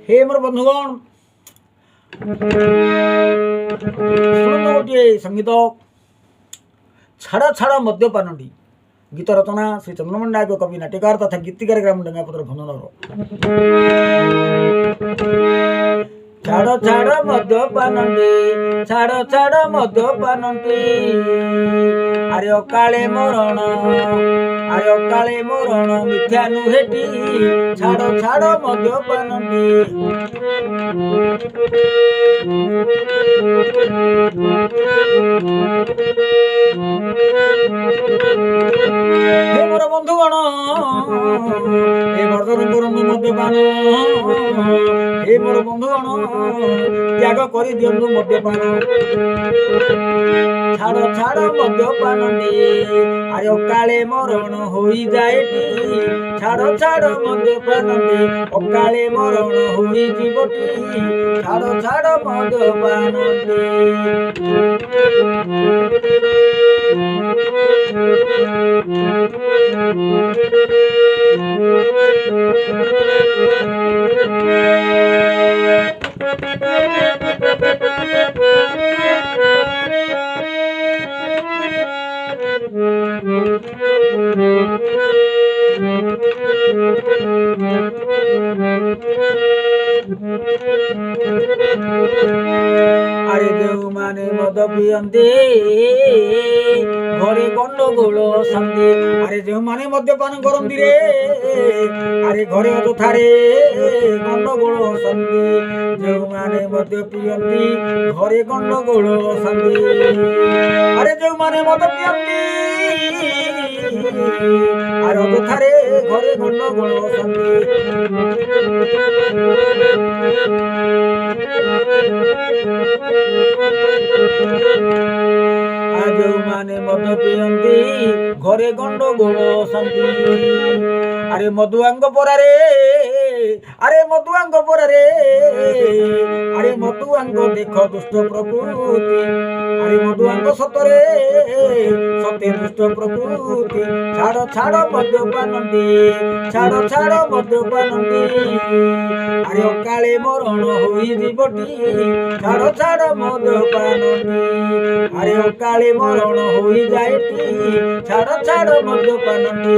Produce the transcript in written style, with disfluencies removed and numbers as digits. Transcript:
हे मोर बंधुगण शुणु गोटे संगीत छाड़ छाड़ मद्यपानी गीत रचना श्री चंद्रमोहन नायक कवि नाट्यकार तथा गीतिकार ग्राम डंगापत्र भंजनर छाड़ छाड़ मद्यपानी छाड़ छाड़ मद्यपानी अरे अकाले मरण अरे अकाले मरण मिथ्या नुहेटी छाड़ छाड़ मद्यपानी हे मोर बंधुगण हे वर्जन करु मद्यपान हे मोर बंधुगण त्याग कर दियंतु मद्यपान छाड़ छाड़ मद्यपान अरे अकाले मरण हो जाएटी छाड़ छाड़ मद्यपान अकाले मरण हो जीवटी छाड़ छाड़ मद्यपान अरे जो माने मद पियंते घरे गंडगोल शांति अरे जो माने मद्यपान करती रे अरे घरे अथारे गंडगोल शांति जो माने मद्य पियंती घरे गंडगोल शांति अरे जो माने मद पियंती अरे अथारे घरे गंडगोल शांति आज माने मद पियंती घरे गंडगोल शांति अरे मधुआंग परारे अरे मधुआंग परारे अरे मधुआंग देख दुष्ट प्रकृति अरे मधुआंग सतरे सत्य दुष्ट प्रकृति छाड़ छाड़ मद्यपानती छाड़ छाड़ मद्यपानती अरे अकाले मरण हो जीवटी छाड़ छाड़ मद्यपानती अरे अकाले मरण हो जाएटी छाड़ छाड़ मद्यपानती